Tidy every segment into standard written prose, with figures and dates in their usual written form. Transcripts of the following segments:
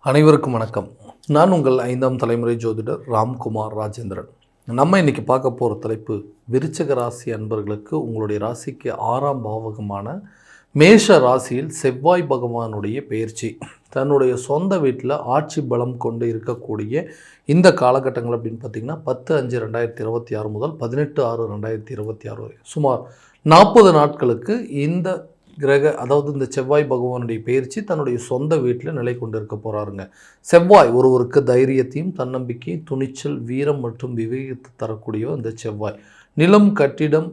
அனைவருக்கும் வணக்கம். நான் உங்கள் 5ஆம் தலைமுறை ஜோதிடர் ராம்குமார் ராஜேந்திரன். நம்ம இன்னைக்கு பார்க்க போகிற தலைப்பு, விருச்சிக ராசி அன்பர்களுக்கு உங்களுடைய ராசிக்கு 6ஆம் பாவகமான மேஷ ராசியில் செவ்வாய் பகவானுடைய பெயர்ச்சி தன்னுடைய சொந்த வீட்டில் ஆட்சி பலம் கொண்டு இருக்கக்கூடிய இந்த காலகட்டங்கள் அப்படின்னு பார்த்திங்கன்னா 10/5/2026 முதல் 18/6/2026 வரை சுமார் 40 நாட்களுக்கு இந்த அதாவது இந்த செவ்வாய் பகவானுடைய பயிற்சி தன்னுடைய சொந்த வீட்டில் நிலை கொண்டிருக்க போகிறாருங்க. செவ்வாய் ஒருவருக்கு தைரியத்தையும் தன்னம்பிக்கையும் துணிச்சல் வீரம் மற்றும் விவேகத்தை தரக்கூடிய இந்த செவ்வாய் நிலம் கட்டிடம்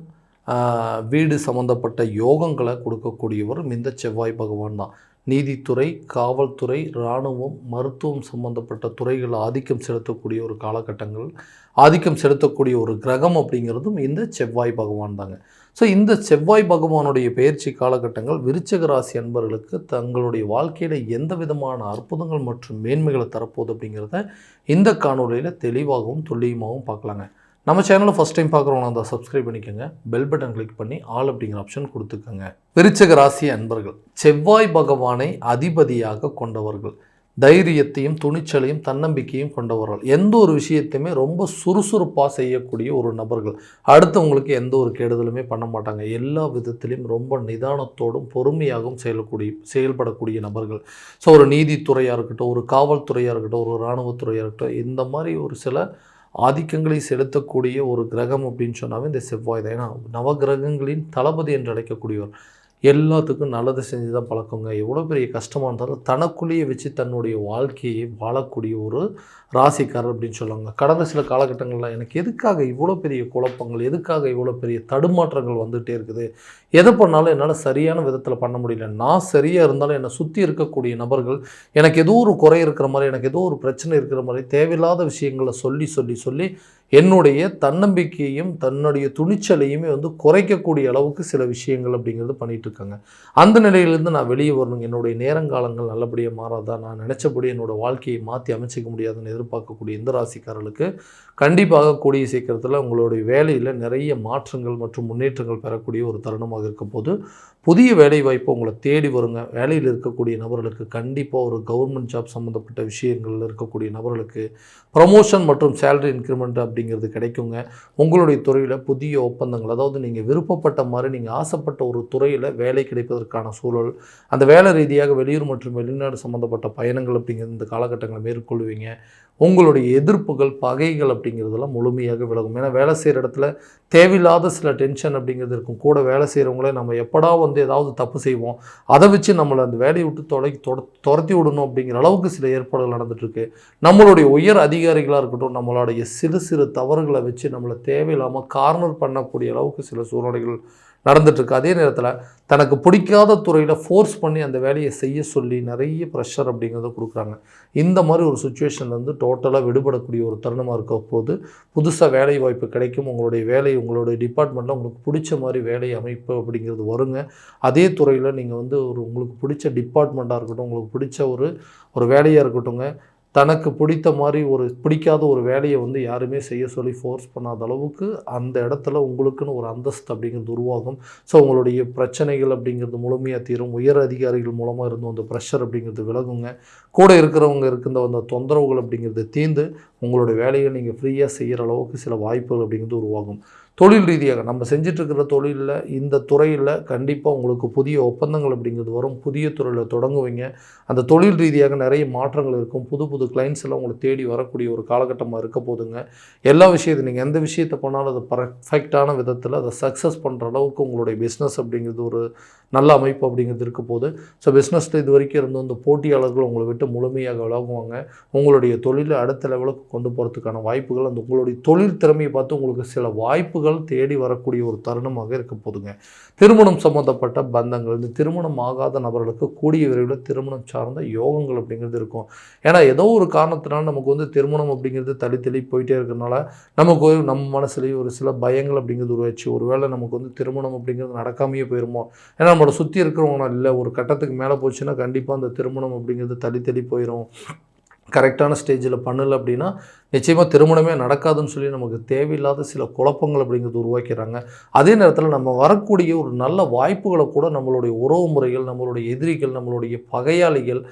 வீடு சம்பந்தப்பட்ட யோகங்களை கொடுக்கக்கூடியவரும் இந்த செவ்வாய் பகவான் தான். நீதித்துறை, காவல்துறை, இராணுவம், மருத்துவம் சம்பந்தப்பட்ட துறைகள் ஆதிக்கம் செலுத்தக்கூடிய ஒரு காலகட்டங்கள், ஆதிக்கம் செலுத்தக்கூடிய ஒரு கிரகம் அப்படிங்கிறதும் இந்த செவ்வாய் பகவான் தாங்க. ஸோ இந்த செவ்வாய் பகவானுடைய பயிற்சி காலகட்டங்கள் விருச்சிக ராசி அன்பர்களுக்கு தங்களுடைய வாழ்க்கையில் எந்த விதமான அற்புதங்கள் மற்றும் மேன்மைகளை தரப்போகுது அப்படிங்கிறத இந்த காணொலியில் தெளிவாகவும் துல்லியமாகவும் பார்க்கலாங்க. நம்ம சேனலை ஃபஸ்ட் டைம் பார்க்குறவங்க அந்த சப்ஸ்கிரைப் பண்ணிக்கோங்க, பெல் பட்டன் கிளிக் பண்ணி ஆல் அப்படிங்கிற ஆப்ஷன் கொடுத்துக்கோங்க. விருச்சிக ராசி அன்பர்கள் செவ்வாய் பகவானை அதிபதியாக கொண்டவர்கள், தைரியத்தையும் துணிச்சலையும் தன்னம்பிக்கையும் கொண்டவர்கள், எந்த ஒரு விஷயத்தையுமே ரொம்ப சுறுசுறுப்பாக செய்யக்கூடிய ஒரு நபர்கள், அடுத்தவங்களுக்கு எந்த ஒரு கெடுதலுமே பண்ண மாட்டாங்க, எல்லா விதத்திலையும் ரொம்ப நிதானத்தோடும் பொறுமையாகவும் செயல்படக்கூடிய நபர்கள். ஸோ ஒரு நீதித்துறையாக இருக்கட்டும், ஒரு காவல்துறையாக இருக்கட்டும், ஒரு இராணுவத்துறையாக இருக்கட்டும், இந்த மாதிரி ஒரு சில ஆதிக்கங்களை செலுத்தக்கூடிய ஒரு கிரகம் அப்படின்னு சொன்னாவே இந்த செவ்வாய் தான். ஏன்னா நவகிரகங்களின் தளபதி என்று அழைக்கக்கூடியவர். எல்லாத்துக்கும் நல்லது செஞ்சு தான் பழக்கங்க. எவ்வளோ பெரிய கஷ்டமாக இருந்தாலும் தனக்குள்ளேயே வச்சு தன்னுடைய வாழ்க்கையை வாழக்கூடிய ஒரு ராசிக்காரர் அப்படின்னு சொல்லுவாங்க. கடந்த சில காலகட்டங்களில் எனக்கு எதுக்காக இவ்வளோ பெரிய குழப்பங்கள், எதுக்காக இவ்வளோ பெரிய தடுமாற்றங்கள் வந்துகிட்டே இருக்குது, எதை பண்ணாலும் என்னால் சரியான விதத்தில் பண்ண முடியல, நான் சரியாக இருந்தாலும் என்னை சுற்றி இருக்கக்கூடிய நபர்கள் எனக்கு ஏதோ ஒரு குறை இருக்கிற மாதிரி, எனக்கு ஏதோ ஒரு பிரச்சனை இருக்கிற மாதிரி தேவையில்லாத விஷயங்களை சொல்லி சொல்லி சொல்லி என்னுடைய தன்னம்பிக்கையும் தன்னுடைய துணிச்சலையுமே குறைக்கக்கூடிய அளவுக்கு சில விஷயங்கள் அப்படிங்கிறது பண்ணிகிட்டு இருக்காங்க. அந்த நிலையிலேருந்து நான் வெளியே வரணும், என்னுடைய நேரங்காலங்கள் நல்லபடியாக மாறாதான், நான் நினச்சபடி என்னோடய வாழ்க்கையை மாற்றி அமைச்சிக்க முடியாதுன்னு எதிர்பார்க்கக்கூடிய இந்த ராசிக்காரர்களுக்கு கண்டிப்பாக கூடிய சீக்கிரத்தில் உங்களுடைய வேலையில் நிறைய மாற்றங்கள் மற்றும் முன்னேற்றங்கள் பெறக்கூடிய ஒரு தருணமாக இருக்க போது புதிய வேலை வாய்ப்பு உங்களை தேடி வருங்க. வேலையில் இருக்கக்கூடிய நபர்களுக்கு கண்டிப்பாக ஒரு கவர்மெண்ட் ஜாப் சம்மந்தப்பட்ட விஷயங்களில் இருக்கக்கூடிய நபர்களுக்கு ப்ரமோஷன் மற்றும் சேலரி இன்க்ரிமெண்ட் அப்படிங்கிறது கிடைக்குங்க. உங்களுடைய துறையில் புதிய ஒப்பந்தங்கள், அதாவது நீங்கள் விருப்பப்பட்ட மாதிரி நீங்கள் ஆசைப்பட்ட ஒரு துறையில் வேலை கிடைப்பதற்கான சூழல், அந்த வேலை ரீதியாக வெளியூர் மற்றும் வெளிநாடு சம்மந்தப்பட்ட பயணங்கள் அப்படிங்கிறது இந்த காலகட்டங்களை மேற்கொள்வீங்க. உங்களுடைய எதிர்ப்புகள் பகைகள் அப்படிங்கிறதெல்லாம் முழுமையாக விலகும். ஏன்னா வேலை செய்கிற இடத்துல தேவையில்லாத சில டென்ஷன் அப்படிங்கிறது இருக்கும். கூட வேலை செய்கிறவங்களே நம்ம எப்படா ஏதாவது தப்பு செய்வோம், அதை வச்சு நம்மளை அந்த வேலையை விட்டு துரத்தி விடணும் அப்படிங்கிற அளவுக்கு சில ஏற்பாடுகள் நடந்துகிட்ருக்கு. நம்மளுடைய உயர் அதிகாரிகளாக இருக்கட்டும், நம்மளுடைய சிறு சிறு தவறுகளை வச்சு நம்மளை தேவையில்லாமல் கார்னர் பண்ணக்கூடிய அளவுக்கு சில சூழ்நிலைகள் நடந்துகிட்ருக்கு. அதே நேரத்தில் தனக்கு பிடிக்காத துறையில் ஃபோர்ஸ் பண்ணி அந்த வேலையை செய்ய சொல்லி நிறைய ப்ரெஷர் அப்படிங்கிறத கொடுக்குறாங்க. இந்த மாதிரி ஒரு சுச்சுவேஷன்லேருந்து டோட்டலாக விடுபடக்கூடிய ஒரு தருணமாக இருக்க போது புதுசாக வேலை வாய்ப்பு கிடைக்கும். உங்களுடைய வேலை, உங்களுடைய டிபார்ட்மெண்ட்டில் உங்களுக்கு பிடிச்ச மாதிரி வேலை அமைப்பு அப்படிங்கிறது வருங்க. அதே துறையில் நீங்கள் உங்களுக்கு பிடிச்ச டிபார்ட்மெண்ட்டாக இருக்கட்டும், உங்களுக்கு பிடிச்ச ஒரு வேலையாக இருக்கட்டும்ங்க, தனக்கு பிடிக்காத ஒரு வேலையை யாருமே செய்ய சொல்லி ஃபோர்ஸ் பண்ணாத அளவுக்கு அந்த இடத்துல உங்களுக்குன்னு ஒரு அந்தஸ்து அப்படிங்கிறது உருவாகும். ஸோ உங்களுடைய பிரச்சனைகள் அப்படிங்கிறது முழுமையாக தீரும். உயர் அதிகாரிகள் மூலமாக இருந்து அந்த ப்ரெஷர் அப்படிங்கிறது விலகுங்க. கூட இருக்கிறவங்க அந்த தொந்தரவுகள் அப்படிங்கிறது தீர்ந்து உங்களுடைய வேலையை நீங்கள் ஃப்ரீயாக செய்கிற அளவுக்கு சில வாய்ப்புகள் அப்படிங்கிறது உருவாகும். தொழில் ரீதியாக நம்ம செஞ்சிட்ருக்கிற தொழிலில், இந்த துறையில் கண்டிப்பாக உங்களுக்கு புதிய ஒப்பந்தங்கள் அப்படிங்கிறது வரும். புதிய துறையில் தொடங்குவீங்க. அந்த தொழில் ரீதியாக நிறைய மாற்றங்கள் இருக்கும். புது புது கிளைண்ட்ஸ் எல்லாம் உங்களை தேடி வரக்கூடிய ஒரு காலகட்டமாக இருக்க போதுங்க. எல்லா விஷயத்தையும் நீங்கள் எந்த விஷயத்தை பண்ணாலும் அதை பர்ஃபெக்டான விதத்தில் அதை சக்ஸஸ் பண்ணுற அளவுக்கு உங்களுடைய பிஸ்னஸ் அப்படிங்கிறது ஒரு நல்ல அமைப்பு அப்படிங்கிறது இருக்க போது. ஸோ பிஸ்னஸில் இது வரைக்கும் இருந்த அந்த போட்டியாளர்கள் உங்களை விட்டு முழுமையாக விலகுவாங்க. உங்களுடைய தொழிலை அடுத்த லெவலுக்கு கொண்டு போகிறதுக்கான வாய்ப்புகள், அந்த உங்களுடைய தொழில் திறமையை பார்த்து உங்களுக்கு சில வாய்ப்புகள் தேடி வரக்கூடிய ஒரு தருணமாக இருக்க போதுங்க. திருமணம் சம்பந்தப்பட்ட பந்தங்கள், இந்த திருமணம் ஆகாத நபர்களுக்கு கூடிய விரைவில் திருமணம் சார்ந்த யோகங்கள் அப்படிங்கிறது இருக்கும். ஏன்னா ஏதோ ஒரு காரணத்தினால நமக்கு திருமணம் அப்படிங்கிறது தள்ளி போயிட்டே இருக்கிறதுனால நமக்கு நம்ம மனசுலேயே ஒரு சில பயங்கள் அப்படிங்கிறது உருவாச்சு. ஒருவேளை நமக்கு திருமணம் அப்படிங்கிறது நடக்காமையே போயிருமோ, ஏன்னா நம்மளோட சுற்றி இருக்கிறவங்க இல்லை, ஒரு கட்டத்துக்கு மேலே போச்சுன்னா கண்டிப்பாக அந்த திருமணம் அப்படிங்கிறது தள்ளி போயிடும். கரெக்டான ஸ்டேஜில் பண்ணலை அப்படின்னா நிச்சயமாக திருமணமே நடக்காதுன்னு சொல்லி நமக்கு தேவையில்லாத சில குழப்பங்கள் அப்படிங்கிறது உருவாக்கிறாங்க. அதே நேரத்தில் நம்ம வரக்கூடிய ஒரு நல்ல வாய்ப்புகளை கூட நம்மளுடைய உறவு முறைகள், நம்மளுடைய எதிரிகள், நம்மளுடைய பகையாளிகள்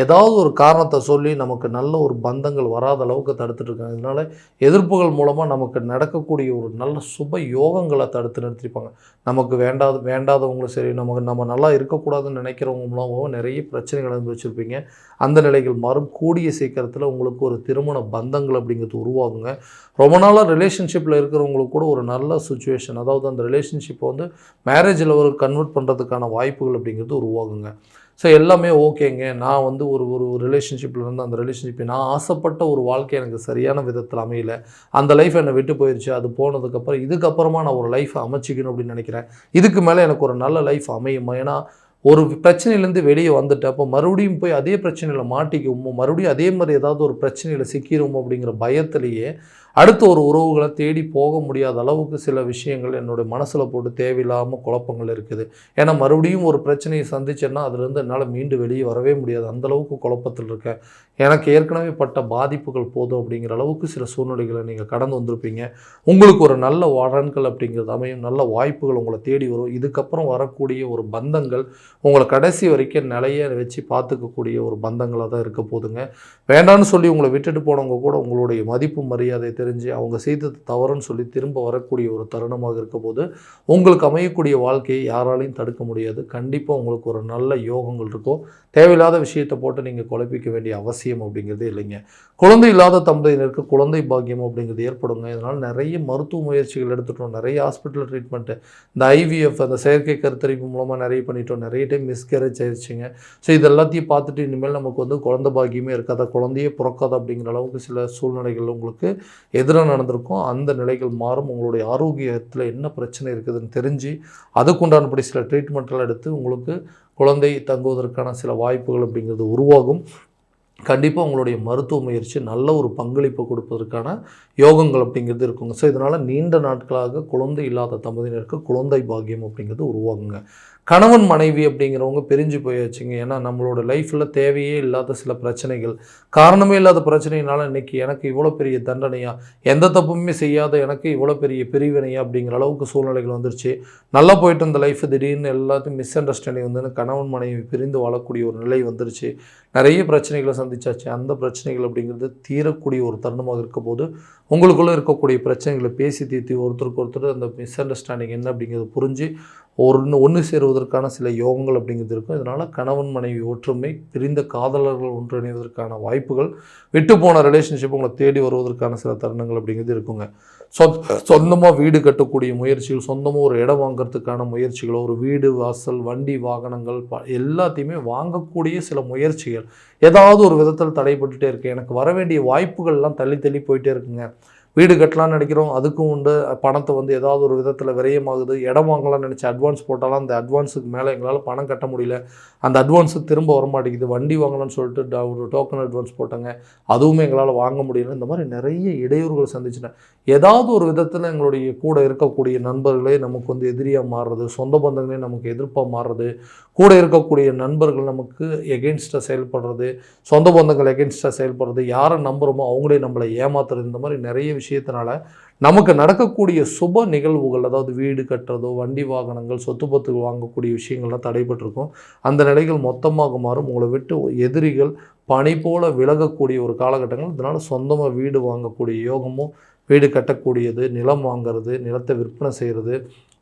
ஏதாவது ஒரு காரணத்தை சொல்லி நமக்கு நல்ல ஒரு பந்தங்கள் வராத அளவுக்கு தடுத்துட்டு இருக்காங்க. இதனால் எதிர்ப்புகள் மூலமாக நமக்கு நடக்கக்கூடிய ஒரு நல்ல சுப யோகங்களை தடுத்து நிறுத்திருப்பாங்க. நமக்கு வேண்டாதவங்களும் சரி, நம்ம நல்லா இருக்கக்கூடாதுன்னு நினைக்கிறவங்க மூலமாகவும் நிறைய பிரச்சனைகள் அனுபவிச்சிருப்பீங்க. அந்த நிலைகள் மாறும். கூடிய சீக்கிரத்தில் உங்களுக்கு ஒரு திருமண பந்தங்கள் அப்படிங்கிறது உருவாகுங்க. ரொம்ப நாளாக ரிலேஷன்ஷிப்பில் இருக்கிறவங்களுக்கு கூட ஒரு நல்ல சுச்சுவேஷன், அதாவது அந்த ரிலேஷன்ஷிப்பை வந்து மேரேஜ் லெவலுக்கு கன்வெர்ட் பண்ணுறதுக்கான வாய்ப்புகள் அப்படிங்கிறது உருவாகுங்க. ஸோ எல்லாமே ஓகேங்க. நான் வந்து ஒரு ஒரு ரிலேஷன்ஷிப்பில் இருந்து அந்த ரிலேஷன்ஷிப்பை நான் ஆசைப்பட்ட ஒரு வாழ்க்கை எனக்கு சரியான விதத்தில் அமையல. அந்த லைஃப் என்னை விட்டு போயிடுச்சு. அது போனதுக்கப்புறம் இதுக்கப்புறமா நான் ஒரு லைஃப்பை அமைச்சிக்கணும் அப்படின்னு நினைக்கிறேன். இதுக்கு மேலே எனக்கு ஒரு நல்ல லைஃப் அமையுமா? ஏன்னா ஒரு பிரச்சனையிலேருந்து வெளியே வந்துட்டு அப்போ மறுபடியும் போய் அதே பிரச்சனையில் மாட்டிக்குவோமோ, மறுபடியும் அதே மாதிரி ஏதாவது ஒரு பிரச்சனையில் சிக்கிடுவோமோ அப்படிங்கிற பயத்திலேயே அடுத்த ஒரு உறவுகளை தேடி போக முடியாத அளவுக்கு சில விஷயங்கள் என்னுடைய மனசில் போட்டு தேவையில்லாமல் குழப்பங்கள் இருக்குது. ஏன்னா மறுபடியும் ஒரு பிரச்சனையை சந்திச்சேன்னா அதுலேருந்து என்னால் மீண்டு வெளியே வரவே முடியாது. அந்தளவுக்கு குழப்பத்தில் இருக்கேன். எனக்கு ஏற்கனவே பட்ட பாதிப்புகள் போதும் அப்படிங்கிற அளவுக்கு சில சூழ்நிலைகளை நீங்கள் கடந்து வந்திருப்பீங்க. உங்களுக்கு ஒரு நல்ல வரன்கள் அப்படிங்கிறது அமையும். நல்ல வாய்ப்புகள் உங்களை தேடி வரும். இதுக்கப்புறம் வரக்கூடிய ஒரு பந்தங்கள் உங்களை கடைசி வரைக்கும் நிலைய வச்சு பார்த்துக்கக்கூடிய ஒரு பந்தங்களாக தான் இருக்க போதுங்க. வேண்டான்னு சொல்லி உங்களை விட்டுட்டு போனவங்க கூட உங்களுடைய மதிப்பு மரியாதை தெரிஞ்சு அவங்க செய்தது தவறுன்னு சொல்லி திரும்ப வரக்கூடிய ஒரு தருணமாக இருக்க போது உங்களுக்கு அமையக்கூடிய வாழ்க்கையை யாராலையும் தடுக்க முடியாது. கண்டிப்பாக உங்களுக்கு ஒரு நல்ல யோகங்கள் இருக்கும். தேவையில்லாத விஷயத்தை போட்டு நீங்கள் குழப்பிக்க வேண்டிய அவசியம் அப்படிங்கிறதே இல்லைங்க. குழந்தை இல்லாத தம்பதியினருக்கு குழந்தை பாக்கியம் அப்படிங்கிறது ஏற்படுங்க. இதனால் நிறைய மருத்துவ முயற்சிகள் எடுத்துட்டோம். நிறைய ஹாஸ்பிட்டல் ட்ரீட்மெண்ட்டு, இந்த ஐவிஎஃப் அந்த செயற்கை கருத்தரிப்பு மூலமாக நிறைய பண்ணிட்டோம். நிறைய டைம் மிஸ்கேரேஜ் ஆயிடுச்சுங்க. ஸோ இது எல்லாத்தையும் பார்த்துட்டு இனிமேல் நமக்கு வந்து குழந்தை பாக்கியமே இருக்காது, குழந்தையே பிறக்காது அப்படிங்கிற அளவுக்கு சில சூழ்நிலைகள் உங்களுக்கு எதிராக நடந்திருக்கும். அந்த நிலைகள் மாறும். உங்களுடைய ஆரோக்கியத்தில் என்ன பிரச்சனை இருக்குதுன்னு தெரிஞ்சு அதுக்குண்டானபடி சில ட்ரீட்மெண்ட்லாம் எடுத்து உங்களுக்கு குழந்தை தங்குவதற்கான சில வாய்ப்புகள் அப்படிங்கிறது உருவாகும். கண்டிப்பாக உங்களுடைய மருத்துவ முயற்சி நல்ல ஒரு பங்களிப்பை கொடுப்பதற்கான யோகங்கள் அப்படிங்கிறது இருக்குங்க. ஸோ இதனால் நீண்ட நாட்களாக குழந்தை இல்லாத தம்பதியினருக்கு குழந்தை பாக்கியம் அப்படிங்கிறது உருவாகுங்க. கணவன் மனைவி அப்படிங்கிறவங்க பிரிஞ்சு போயாச்சுங்க. ஏன்னா நம்மளோட லைஃப்பில் தேவையே இல்லாத சில பிரச்சனைகள், காரணமே இல்லாத பிரச்சனையினால இன்றைக்கி எனக்கு இவ்வளோ பெரிய தண்டனையா, எந்த தப்புமே செய்யாத எனக்கு இவ்வளோ பெரிய பிரிவினையா அப்படிங்கிற அளவுக்கு சூழ்நிலைகள் வந்துருச்சு. நல்லா போயிட்டு இருந்த லைஃப் திடீர்னு எல்லாத்தையும் மிஸ் அண்டர்ஸ்டாண்டிங் வந்து கணவன் மனைவி பிரிந்து வாழக்கூடிய ஒரு நிலை வந்துருச்சு. நிறைய பிரச்சனைகளை சந்திச்சாச்சு. அந்த பிரச்சனைகள் அப்படிங்கிறது தீரக்கூடிய ஒரு தருணமாக இருக்க போது உங்களுக்குள்ளே இருக்கக்கூடிய பிரச்சனைகளை பேசி தீர்த்து ஒருத்தருக்கு ஒருத்தர் அந்த மிஸ் அண்டர்ஸ்டாண்டிங் என்ன அப்படிங்கிறது புரிஞ்சு ஒன்று சேருவதற்கான சில யோகங்கள் அப்படிங்கிறது இருக்கும். இதனால் கணவன் மனைவி ஒற்றுமை, பிரிந்த காதலர்கள் ஒன்றிணைவதற்கான வாய்ப்புகள், விட்டு போன ரிலேஷன்ஷிப் உங்களை தேடி வருவதற்கான சில தருணங்கள் அப்படிங்கிறது இருக்குங்க. சொந்தமாக வீடு கட்டக்கூடிய முயற்சிகள், சொந்தமாக ஒரு இடம் வாங்கிறதுக்கான முயற்சிகளோ, ஒரு வீடு வாசல் வண்டி வாகனங்கள் எல்லாத்தையுமே வாங்கக்கூடிய சில முயற்சிகள் ஏதாவது ஒரு விதத்தில் தடைப்பட்டுட்டே இருக்குது. எனக்கு வர வேண்டிய வாய்ப்புகள்லாம் தள்ளி தள்ளி போயிட்டே இருக்குங்க. வீடு கட்டலான்னு நினைக்கிறோம், அதுக்கும் உண்டு. பணத்தை வந்து ஏதாவது ஒரு விதத்தில் விரயமாகுது. இடம் வாங்கலாம்னு நினச்சி அட்வான்ஸ் போட்டாலும் அந்த அட்வான்ஸுக்கு மேலே எங்களால் பணம் கட்ட முடியல, அந்த அட்வான்ஸுக்கு திரும்ப வரமாட்டேங்குது. வண்டி வாங்கலாம்னு சொல்லிட்டு ஒரு டோக்கன் அட்வான்ஸ் போட்டாங்க, அதுவுமே எங்களால் வாங்க முடியல. இந்த மாதிரி நிறைய இடையூறுகள் சந்திச்சிட்டேன். ஏதாவது ஒரு விதத்தில் எங்களுடைய கூட இருக்கக்கூடிய நண்பர்களே நமக்கு வந்து எதிரியாக மாறுறது, சொந்த பந்தங்களே நமக்கு எதிர்ப்பாக மாறுறது, கூட இருக்கக்கூடிய நண்பர்கள் நமக்கு எகெயின்ஸ்டாக செயல்படுறது, சொந்த பந்தங்கள் எகெயின்ஸ்டாக செயல்படுறது, யாரை நம்புகிறோமோ அவங்களே நம்மளை ஏமாத்துறது, இந்த மாதிரி நிறைய விஷயத்தினால நமக்கு நடக்கக்கூடிய சுப நிகழ்வுகள், அதாவது வீடு கட்டுறதோ, வண்டி வாகனங்கள், சொத்து பத்து வாங்கக்கூடிய விஷயங்கள்லாம் தடைபட்டிருக்கும். அந்த நிலைகள் மொத்தமாக மாறும். உங்களை விட்டு எதிரிகள் பனி போல விலகக்கூடிய ஒரு காலகட்டங்கள். இதனால் சொந்தமாக வீடு வாங்கக்கூடிய யோகமும், வீடு கட்டக்கூடியது, நிலம் வாங்கிறது, நிலத்தை விற்பனை செய்கிறது,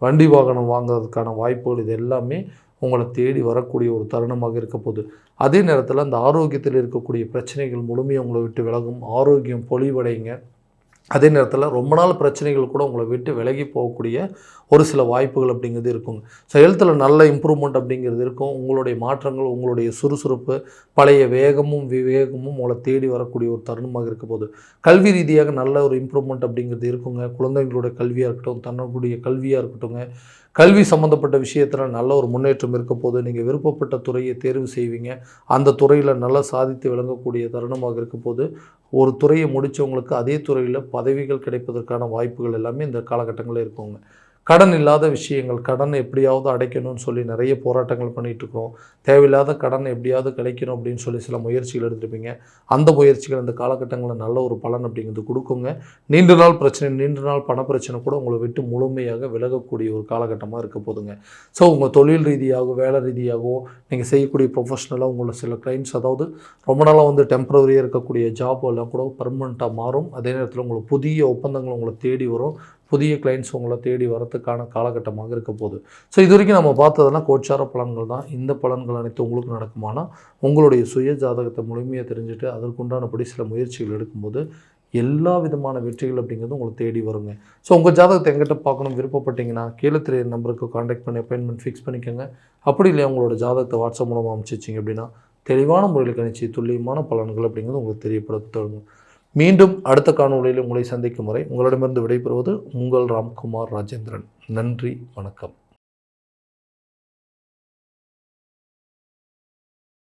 வண்டி வாகனம் வாங்கிறதுக்கான வாய்ப்புகள், இது எல்லாமே உங்களை தேடி வரக்கூடிய ஒரு தருணமாக இருக்க போகுது. அதே நேரத்தில் அந்த ஆரோக்கியத்தில் இருக்கக்கூடிய பிரச்சனைகள் முழுமையாக உங்களை விட்டு விலகும். ஆரோக்கியம் பொலிவடைங்க. அதே நேரத்தில் ரொம்ப நாள் பிரச்சனைகள் கூட உங்களை விட்டு விலகி போகக்கூடிய ஒரு சில வாய்ப்புகள் அப்படிங்கிறது இருக்குங்க. ஸோ ஹெல்த்தில் நல்ல இம்ப்ரூவ்மெண்ட் அப்படிங்கிறது இருக்கும். உங்களுடைய மாற்றங்கள், உங்களுடைய சுறுசுறுப்பு, பழைய வேகமும் விவேகமும் உங்களை தேடி வரக்கூடிய ஒரு தருணமாக இருக்க போது. கல்வி ரீதியாக நல்ல ஒரு இம்ப்ரூவ்மெண்ட் அப்படிங்கிறது இருக்குங்க. குழந்தைங்களுடைய கல்வியாக இருக்கட்டும், தன்னுடைய கல்வியாக இருக்கட்டுங்க, கல்வி சம்மந்தப்பட்ட விஷயத்தில் நல்ல ஒரு முன்னேற்றம் இருக்க போது. நீங்கள் விருப்பப்பட்ட துறையை தேர்வு செய்வீங்க. அந்த துறையில் நல்லா சாதித்து விளங்கக்கூடிய தருணமாக இருக்க போது. ஒரு துறையை முடித்தவங்களுக்கு அதே துறையில் பதவிகள் கிடைப்பதற்கான வாய்ப்புகள் எல்லாமே இந்த காலகட்டங்களில் இருக்குங்க. கடன் இல்லாத விஷயங்கள், கடனை எப்படியாவது அடைக்கணும்னு சொல்லி நிறைய போராட்டங்கள் பண்ணிகிட்ருக்கோம். தேவையில்லாத கடன் எப்படியாவது கிடைக்கணும் அப்படின்னு சொல்லி சில முயற்சிகள் எடுத்துருப்பீங்க. அந்த முயற்சிகள் இந்த காலகட்டங்களில் நல்ல ஒரு பலன் அப்படிங்கிறது கொடுக்குங்க. நீண்ட நாள் பிரச்சனை, நீண்ட நாள் பணப்பிரச்சனை கூட உங்களை விட்டு முழுமையாக விலகக்கூடிய ஒரு காலகட்டமாக இருக்க போதுங்க. ஸோ உங்கள் தொழில் ரீதியாகவோ வேலை ரீதியாகவோ நீங்கள் செய்யக்கூடிய ப்ரொஃபஷனலாக உங்களை சில கிளைண்ட்ஸ், அதாவது ரொம்ப நாளாக வந்து டெம்பரரியாக இருக்கக்கூடிய ஜாப் எல்லாம் கூட பர்மனெண்ட்டாக மாறும். அதே நேரத்தில் உங்களுக்கு புதிய ஒப்பந்தங்கள் உங்களை தேடி வரும். புதிய கிளைண்ட்ஸ் உங்களை தேடி வரத்துக்கான காலகட்டமாக இருக்க போகுது. ஸோ இது வரைக்கும் நம்ம பார்த்ததெல்லாம் கோச்சார பலன்கள் தான். இந்த பலன்கள் அனைத்து உங்களுக்கு நடக்குமானா உங்களுடைய சுய ஜாதகத்தை முழுமையாக தெரிஞ்சுட்டு அதற்குண்டானபடி சில முயற்சிகள் எடுக்கும்போது எல்லா விதமான வெற்றிகள் அப்படிங்கிறது உங்களுக்கு தேடி வருங்க. ஸோ உங்கள் ஜாதகத்தை எங்கிட்ட பார்க்கணும் விருப்பப்பட்டீங்கன்னா கீழே தெரிய நம்பருக்கு காண்டாக்ட் பண்ணி அப்பாயின்மெண்ட் ஃபிக்ஸ் பண்ணிக்கோங்க. அப்படி இல்லையா உங்களோட ஜாதகத்தை வாட்ஸ்அப் மூலமாக அனுப்பிச்சிச்சிங்க அப்படின்னா தெளிவான முறையில் கணிச்சு துல்லியமான பலன்கள் அப்படிங்கிறது உங்களுக்கு தெரியப்படுத்துங்க. மீண்டும் அடுத்த காணொளியில் உங்களை சந்திக்கும் வரை உங்களிடமிருந்து விடைபெறுவது உங்கள் ராம்குமார் ராஜேந்திரன். நன்றி, வணக்கம்.